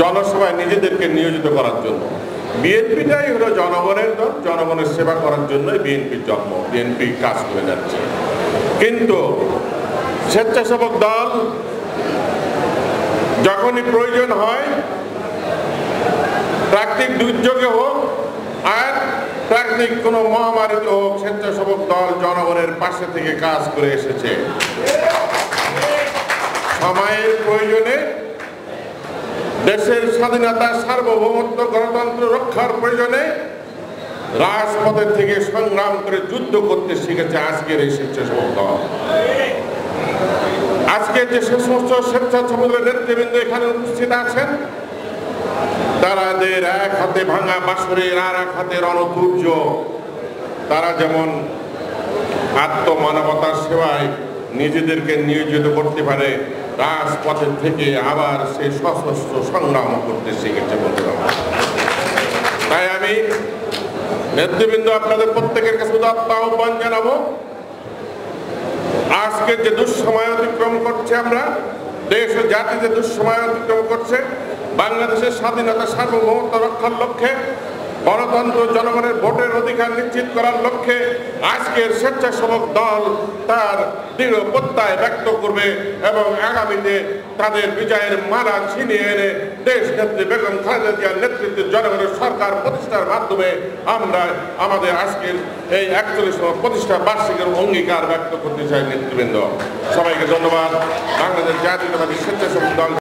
জনসভায় নিজেদেরকে নিয়োজিত করার জন্য বিএনপিটাই হলো জনগণের দল, জনগণের সেবা করার জন্যই বিএনপির জন্ম, বিএনপি কাজ করে যাচ্ছে। কিন্তু স্বেচ্ছাসেবক দল যখনই প্রয়োজন হয়, প্রাকৃতিক দুর্যোগে হোক আর প্রাকৃতিক কোনো মহামারীতে হোক, স্বেচ্ছাসেবক দল জনগণের পাশে থেকে কাজ করে এসেছে। সময়ের প্রয়োজনে দেশের স্বাধীনতা, সার্বভৌমত্ব, গণতন্ত্র রক্ষার প্রয়োজনে রাজপথের থেকে সংগ্রাম করে যুদ্ধ করতে শিখেছে আজকের এই স্বেচ্ছাসেবক দল। আজকে যে সমস্ত স্বেচ্ছাসেবকের নেতৃবৃন্দ এখানে উপস্থিত আছেন, তাদের এক হাতে ভাঙা বাঁশরের আর এক হাতে রণতুর্য। তারা যেমন আত্মমানবতার সেবায় নিজেদেরকে নিয়োজিত করতে পারে, রাজপথের থেকে আবার সেই সশস্ত্র সংগ্রাম করতে শিখেছে বন্ধুরা। তাই আমি নেতৃবৃন্দ আপনাদের প্রত্যেকের কাছে আহ্বান জানাবো, আজকে যে দুঃসময় অতিক্রম করছে, আমরা দেশ ও জাতি যে দুঃসময় অতিক্রম করছে, বাংলাদেশের স্বাধীনতা, সার্বভৌমত্ব রক্ষার লক্ষ্যে, গণতন্ত্র, জনগণের ভোটের অধিকার নিশ্চিত করার লক্ষ্যে আজকের স্বেচ্ছাসেবক দল তার দৃঢ় প্রত্যয় ব্যক্ত করবে এবং আগামীতে তাদের বিজয়ের মালা ছিনিয়ে এনে দেশ নেত্রী বেগম খালেদা জিয়ার নেতৃত্বে জনগণের সরকার প্রতিষ্ঠার মাধ্যমে আমরা আমাদের আজকের এই 41তম প্রতিষ্ঠা বার্ষিকের অঙ্গীকার ব্যক্ত করতে চাই। নেতৃবৃন্দ, সবাইকে ধন্যবাদ। বাংলাদেশ জাতীয়তাবাদী স্বেচ্ছাসেবক দল